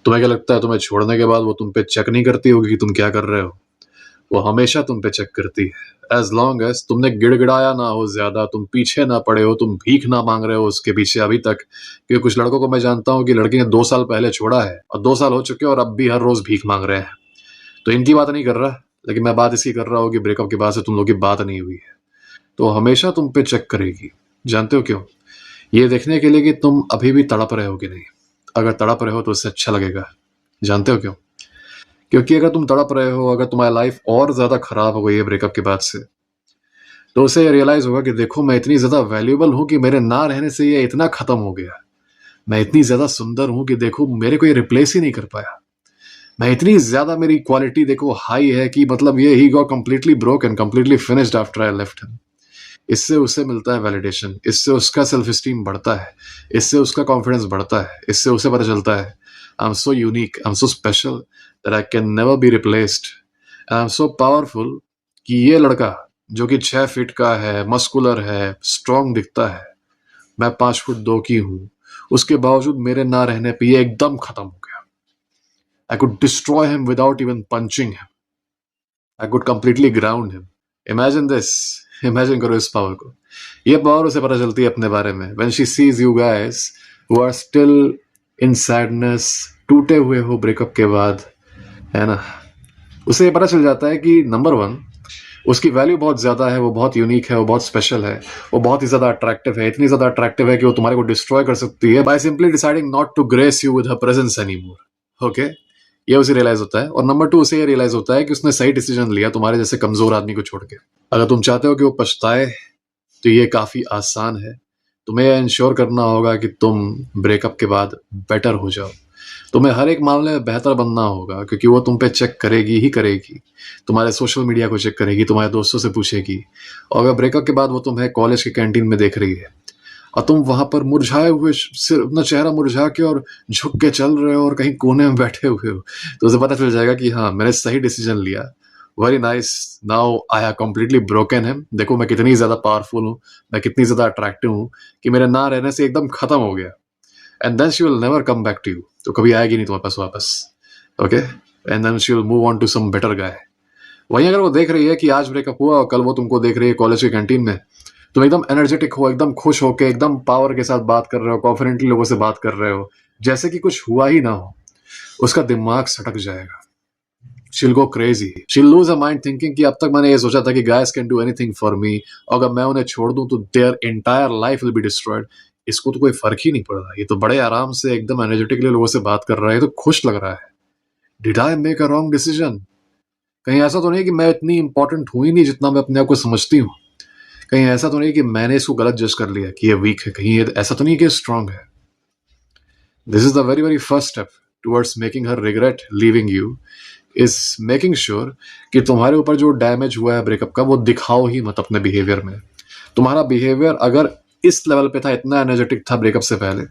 तुम्हें क्या लगता है तुम्हें छोड़ने के बाद वो तुम पे चेक नहीं करती होगी कि तुम क्या कर रहे हो? वो हमेशा तुम पे चेक करती है। एज लॉन्ग एज तुमने गिड़गिड़ाया ना हो ज्यादा, तुम पीछे ना पड़े हो, तुम भीख ना मांग रहे हो उसके पीछे अभी तक। क्योंकि कुछ लड़कों को मैं जानता हूँ कि लड़की ने 2 साल पहले छोड़ा है और 2 साल हो चुके हैं और अब भी हर रोज भीख मांग रहे हैं। तो इनकी बात नहीं कर रहा, लेकिन मैं बात इसकी कर रहा हूँ कि ब्रेकअप के बाद से तुम लोग की बात नहीं हुई है। तो हमेशा तुम पे चेक करेगी। जानते हो क्यों? ये देखने के लिए कि तुम अभी भी तड़प रहे हो कि नहीं। अगर तड़प रहे हो तो उससे अच्छा लगेगा। जानते हो क्यों? क्योंकि अगर तुम तड़प रहे हो, अगर तुम्हारी लाइफ और ज्यादा खराब हो गई है ब्रेकअप के बाद से, तो उसे रियलाइज होगा कि देखो मैं इतनी ज्यादा वैल्यूएबल हूं कि मेरे ना रहने से ये इतना खत्म हो गया। मैं इतनी ज्यादा सुंदर हूं कि देखो मेरे को ये रिप्लेस ही नहीं कर पाया। मैं इतनी ज्यादा, मेरी क्वालिटी देखो हाई है कि मतलब ये he got completely broken, completely finished after I left him. इससे उसे मिलता है वैलिडेशन, इससे उसका सेल्फ एस्टीम बढ़ता है, इससे उसका कॉन्फिडेंस बढ़ता है, इससे उसे पता चलता है I am so unique, I am so special that I can never be replaced, I am so powerful कि ये लड़का जो कि 6 फीट का है, मस्कुलर है, स्ट्रांग दिखता है, मैं 5 फुट 2 की हूं, उसके बावजूद मेरे ना रहने पे ये एकदम खत्म हो गया। I could destroy him without even punching him, I could completely ground him. Imagine this, imagine करो इस पावर को। ये पावर उसे पता चलती है अपने बारे में when she sees you guys who are still in sadness, टूटे हुए हो ब्रेकअप के बाद, है ना। उसे ये पता चल जाता है कि नंबर 1, उसकी वैल्यू बहुत ज्यादा है, वो बहुत यूनिक है, वो बहुत स्पेशल है, वो बहुत ही ज्यादा अट्रैक्टिव है, इतनी ज्यादा अट्रैक्टिव है कि वो तुम्हारे को डिस्ट्रॉय कर सकती है by simply deciding not to grace you with her presence anymore. Okay, ये उसे रियलाइज होता है। और नंबर 2, उसे ये रियलाइज होता है कि उसने सही डिसीजन लिया तुम्हारे जैसे कमजोर आदमी को छोड़ के। अगर तुम चाहते हो कि वो पछताए तो ये काफी आसान है। तुम्हें यह इंश्योर करना होगा कि तुम ब्रेकअप के बाद बेटर हो जाओ। तुम्हें हर एक मामले में बेहतर बनना होगा, क्योंकि वो तुम पे चेक करेगी ही करेगी। तुम्हारे सोशल मीडिया को चेक करेगी, तुम्हारे दोस्तों से पूछेगी। और अगर ब्रेकअप के बाद वो तुम्हें कॉलेज के कैंटीन में देख रही है और तुम वहां पर मुरझाए हुए, सिर अपना चेहरा मुरझा के और झुक के चल रहे हो और कहीं कोने में बैठे हुए हो, तो उसे पता चल जाएगा कि हाँ मैंने सही डिसीजन लिया। Very nice, now I have completely broken him. देखो मैं कितनी ज्यादा पावरफुल हूँ, मैं कितनी ज्यादा अट्रैक्टिव हूँ कि मेरे ना रहने से एकदम खत्म हो गया। And then she will never come back to you. तो कभी आएगी नहीं तुम्हारे पास वापस। Okay, and then she will move on to some better guy. वहीं अगर वो देख रही है कि आज ब्रेकअप हुआ और कल वो तुमको देख रही है कॉलेज की कैंटीन में, तुम एकदम एनर्जेटिक हो, एकदम खुश हो के, एकदम पावर के साथ बात कर रहे हो, कॉन्फिडेंटली लोगों से बात कर रहे हो, जैसे कि कुछ हुआ ही ना हो, उसका दिमाग सटक जाएगा। She'll go crazy. She'll lose her mind thinking कि अब तक मैंने ये सोचा था कि guys can do anything for me, और अगर मैं उन्हें छोड़ दूं तो their entire life will be destroyed. इसको तो कोई फर्क ही नहीं पड़ रहा। ये तो बड़े आराम से एकदम एनर्जेटिकली लोगों से बात कर रहा है, ये तो खुश लग रहा है। Did I make a wrong decision? कहीं ऐसा तो नहीं कि मैं इतनी इंपॉर्टेंट हुई नहीं जितना मैं अपने आप को समझती हूँ? कहीं ऐसा तो नहीं कि मैंने इसको गलत जज कर लिया कि ये वीक है? कहीं ये ऐसा तो नहीं कि स्ट्रांग है? This is the very very first step towards making her regret leaving you, is making sure कि तुम्हारे ऊपर जो डैमेज हुआ है ब्रेकअप का वो दिखाओ ही मत अपने बिहेवियर में। तुम्हारा बिहेवियर अगर इस लेवल पे था, इतना एनर्जेटिक था ब्रेकअप से पहले,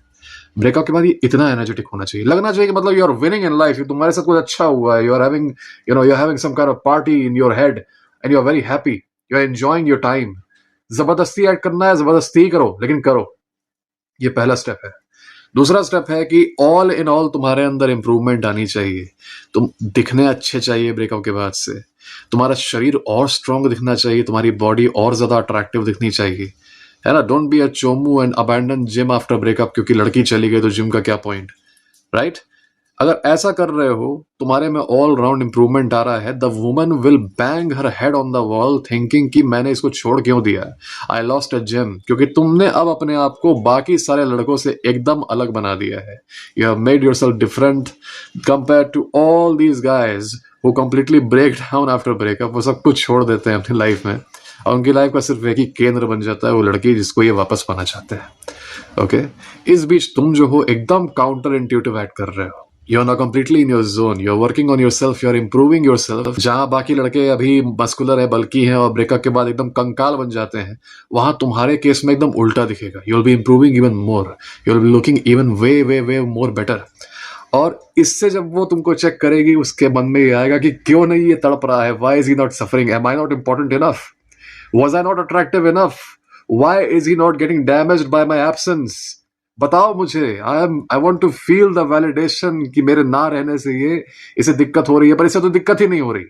ब्रेकअप के बाद ये इतना एनर्जेटिक होना चाहिए, लगना चाहिए कि मतलब you are winning in life, तुम्हारे साथ कुछ अच्छा हुआ है, you are having some kind of party in your head and you are very happy, you are enjoying your time. जबरदस्ती ऐड करना है, जबरदस्ती ही करो, लेकिन करो। ये पहला स्टेप है। दूसरा स्टेप है कि ऑल इन ऑल तुम्हारे अंदर इंप्रूवमेंट आनी चाहिए। तुम दिखने अच्छे चाहिए ब्रेकअप के बाद से, तुम्हारा शरीर और स्ट्रांग दिखना चाहिए, तुम्हारी बॉडी और ज्यादा अट्रैक्टिव दिखनी चाहिए, है ना। Don't be a Chomu and abandon gym after breakup, क्योंकि लड़की चली गई तो जिम का क्या पॉइंट, राइट। अगर ऐसा कर रहे हो, तुम्हारे में ऑल राउंड इंप्रूवमेंट आ रहा है, the woman will bang her head on the wall thinking कि मैंने इसको छोड़ क्यों दिया, आई लॉस्ट अ जेम। क्योंकि तुमने अब अपने आप को बाकी सारे लड़कों से एकदम अलग बना दिया है। You have made yourself different compare to all these guys who completely break down after breakup. वो सब कुछ छोड़ देते हैं अपनी लाइफ में और उनकी लाइफ का सिर्फ एक ही केंद्र बन जाता है वो लड़की जिसको ये वापस पाना चाहते हैं। ओके, इस बीच तुम जो हो एकदम काउंटर इंट्यूटिव एक्ट कर रहे हो। You're now completely in your zone. You're working on yourself. You're improving yourself. जहां बाकी लड़के अभी मस्कुलर है, बल्कि हैं और ब्रेकअप के बाद एकदम कंकाल बन जाते हैं, वहां तुम्हारे केस में एकदम उल्टा दिखेगा। You'll be improving even more. You'll be looking even way, way, way more better. और इससे जब वो तुमको चेक करेगी, उसके मन में ये आएगा कि क्यों नहीं ये तड़प रहा है? Why is he not suffering? Am I not important enough? Was I not attractive enough? Why is he not getting damaged by my absence? बताओ मुझे। I want to feel the validation कि मेरे ना रहने से ये इसे दिक्कत हो रही है, पर इसे तो दिक्कत ही नहीं हो रही,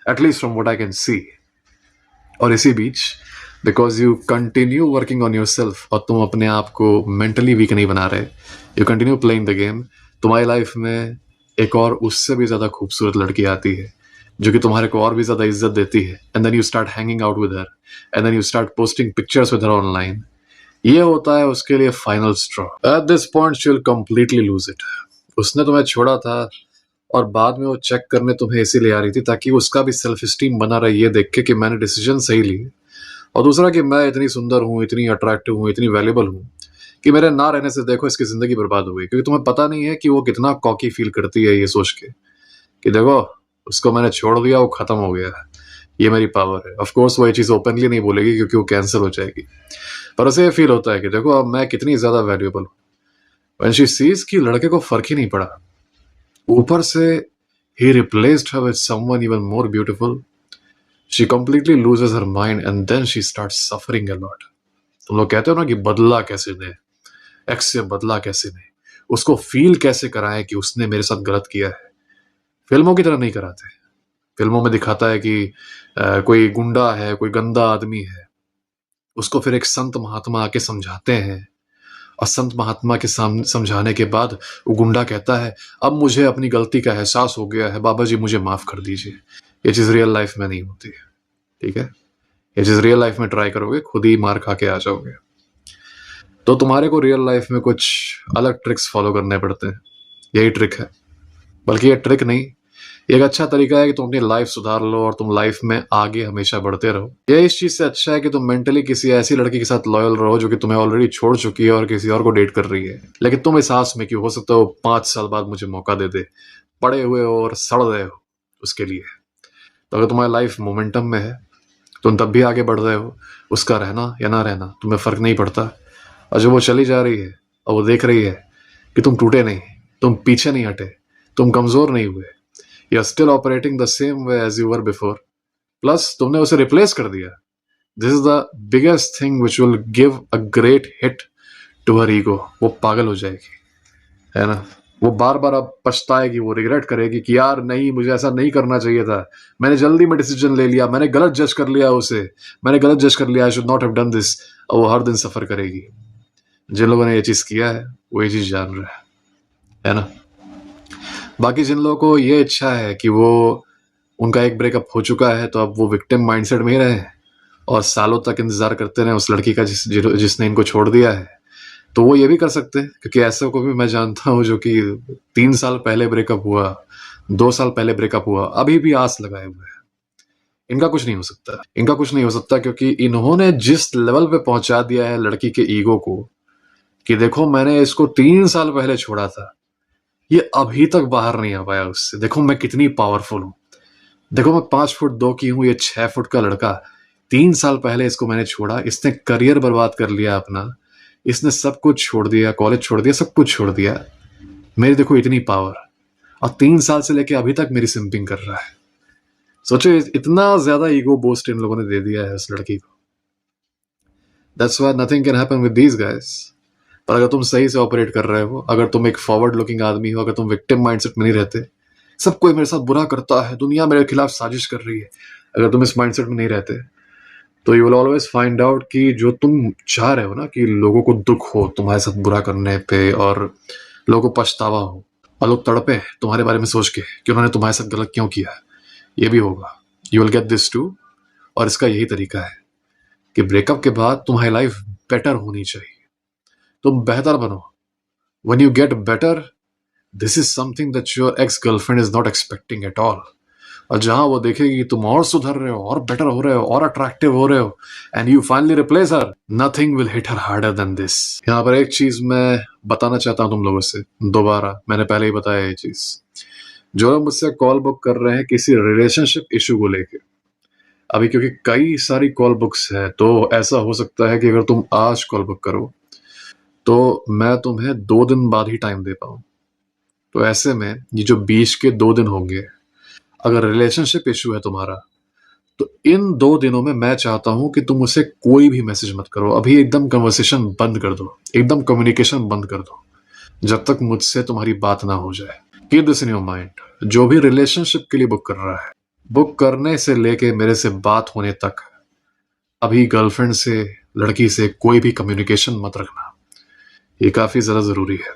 at least from what I can see. और इसी बीच because you continue working on yourself और तुम अपने आप को मेंटली वीक नहीं बना रहे, you continue playing the game, तुम्हारी लाइफ में एक और उससे भी ज्यादा खूबसूरत लड़की आती है जो कि तुम्हारे को और भी ज्यादा इज्जत देती है, and then you start hanging out with her, and then you start posting pictures with her online. ये होता है उसके लिए final straw. At this point she will completely lose it. उसने तुम्हें छोड़ा था और बाद में वो चेक करने तुम्हें इसीलिए आ रही थी ताकि उसका भी सेल्फ स्टीम बना रहे ये देख के कि मैंने डिसीजन सही ली, और दूसरा कि मैं इतनी सुंदर हूँ, इतनी अट्रैक्टिव हूँ, इतनी वैल्यूबल हूँ कि मेरे ना रहने से देखो इसकी जिंदगी बर्बाद हो गई। क्योंकि तुम्हें पता नहीं है कि वो कितना कॉकी फील करती है ये सोच के कि देखो उसको मैंने छोड़ दिया, वो खत्म हो गया, ये मेरी पावर है। ऑफ कोर्स वो ये चीज ओपनली नहीं बोलेगी क्योंकि वो कैंसिल हो जाएगी, पर उसे ये फील होता है कि देखो अब मैं कितनी ज्यादा वैल्यूएबल हूँ। व्हेन शी सीज कि लड़के को फर्क ही नहीं पड़ा, ऊपर से he replaced her with someone even more beautiful, she completely loses her mind and then she starts suffering a lot. तुम लोग कहते हो ना कि बदला कैसे दे, एक्स से बदला कैसे दे, उसको फील कैसे कराए कि उसने मेरे साथ गलत किया है। फिल्मों की तरह नहीं कराते। फिल्मों में दिखाता है कि कोई गुंडा है, कोई गंदा आदमी है, उसको फिर एक संत महात्मा आके समझाते हैं, और संत महात्मा के सामने समझाने के बाद वो गुंडा कहता है अब मुझे अपनी गलती का एहसास हो गया है, बाबा जी मुझे माफ कर दीजिए। ये चीज रियल लाइफ में नहीं होती है, ठीक है? ये चीज रियल लाइफ में ट्राई करोगे खुद ही मार खा के आ जाओगे। तो तुम्हारे को रियल लाइफ में कुछ अलग ट्रिक्स फॉलो करने पड़ते हैं। यही ट्रिक है, बल्कि ये ट्रिक नहीं, एक अच्छा तरीका है कि तुम अपनी लाइफ सुधार लो और तुम लाइफ में आगे हमेशा बढ़ते रहो। यह इस चीज से अच्छा है कि तुम मेंटली किसी ऐसी लड़की के साथ लॉयल रहो जो कि तुम्हें ऑलरेडी छोड़ चुकी है और किसी और को डेट कर रही है, लेकिन तुम इस आस में कि हो सकता है वो 5 साल बाद मुझे मौका दे दे, पड़े हुए हो और सड़ रहे हो उसके लिए। तो अगर तुम्हारी लाइफ मोमेंटम में है, तुम तब भी आगे बढ़ रहे हो, उसका रहना या ना रहना तुम्हें फर्क नहीं पड़ता। और जब वो चली जा रही है और वो देख रही है कि तुम टूटे नहीं, तुम पीछे नहीं हटे, तुम कमजोर नहीं हुए, you are still operating the same way as you were before, plus तुमने उसे रिप्लेस कर दिया, this is the biggest thing which will give a great hit to her ego. वो पागल हो जाएगी, है ना? वो बार बार अब पछताएगी, वो रिग्रेट करेगी कि यार नहीं, मुझे ऐसा नहीं करना चाहिए था, मैंने जल्दी में डिसीजन ले लिया, मैंने गलत जज कर लिया उसे, मैंने गलत जज कर लिया, I should not have done this. और वो हर दिन सफर करेगी। जिन लोगों ने ये चीज किया है वो ये चीज जान रहा है ना? बाकी जिन लोगों को ये इच्छा है कि वो उनका एक ब्रेकअप हो चुका है तो अब वो विक्टिम माइंडसेट में ही रहे और सालों तक इंतजार करते रहे उस लड़की का जिसने इनको छोड़ दिया है, तो वो ये भी कर सकते हैं। क्योंकि ऐसे को भी मैं जानता हूँ जो कि 3 साल पहले ब्रेकअप हुआ, 2 साल पहले ब्रेकअप हुआ, अभी भी आस लगाए हुए हैं। इनका कुछ नहीं हो सकता, इनका कुछ नहीं हो सकता, क्योंकि इन्होंने जिस लेवल पे पहुंचा दिया है लड़की के ईगो को कि देखो मैंने इसको 3 साल पहले छोड़ा था, ये अभी तक बाहर नहीं आ पाया उससे, देखो मैं कितनी पावरफुल हूं, देखो मैं 5 फुट 2 की हूं, ये 6 फुट का लड़का, 3 साल पहले इसको मैंने छोड़ा, इसने करियर बर्बाद कर लिया अपना, इसने सब कुछ छोड़ दिया, कॉलेज छोड़ दिया, सब कुछ छोड़ दिया, मेरी देखो इतनी पावर, और 3 साल से लेके अभी तक मेरी सिंपिंग कर रहा है। सोचो इतना ज्यादा ईगो बूस्ट इन लोगों ने दे दिया है उस लड़की को। That's why nothing can happen with these guys. पर अगर तुम सही से ऑपरेट कर रहे हो, अगर तुम एक फॉरवर्ड लुकिंग आदमी हो, अगर तुम विक्टिम माइंडसेट में नहीं रहते, सब कोई मेरे साथ बुरा करता है, दुनिया मेरे खिलाफ साजिश कर रही है, अगर तुम इस माइंडसेट में नहीं रहते तो you will always find out कि जो तुम चाह रहे हो ना कि लोगों को दुख हो तुम्हारे साथ बुरा करने पे और लोगों को पछतावा हो और लोग तड़पे तुम्हारे बारे में सोच के कि उन्होंने तुम्हारे साथ गलत क्यों किया, ये भी होगा। You will get this too. और इसका यही तरीका है कि ब्रेकअप के बाद तुम्हारी लाइफ बेटर होनी चाहिए, तुम बेहतर बनो। When you get better, this is something that your ex girlfriend is not expecting at all. और जहां वो देखेगी कि तुम और सुधर रहे हो और बेटर हो रहे हो और अट्रैक्टिव हो रहे हो and you finally replace her, nothing will hit her harder than this. यहाँ पर एक चीज मैं बताना चाहता हूँ तुम लोगों से दोबारा, मैंने पहले ही बताया ये चीज। जो लोग मुझसे कॉल बुक कर रहे हैं किसी रिलेशनशिप इशू को लेके, अभी क्योंकि कई सारी कॉल बुक्स है, तो ऐसा हो सकता है कि अगर तुम आज कॉल बुक करो तो मैं तुम्हें 2 दिन बाद ही टाइम दे पाऊं। तो ऐसे में ये जो बीच के 2 दिन होंगे, अगर रिलेशनशिप इशू है तुम्हारा, तो इन 2 दिनों में मैं चाहता हूं कि तुम उसे कोई भी मैसेज मत करो। अभी एकदम कन्वर्सेशन बंद कर दो, एकदम कम्युनिकेशन बंद कर दो, जब तक मुझसे तुम्हारी बात ना हो जाए। Keep this in your mind. जो भी रिलेशनशिप के लिए बुक कर रहा है, बुक करने से लेके मेरे से बात होने तक अभी गर्लफ्रेंड से, लड़की से कोई भी कम्युनिकेशन मत रखना। ये काफी ज्यादा जरूरी है।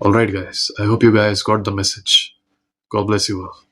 Alright guys, I hope you guys got the message. God bless you all.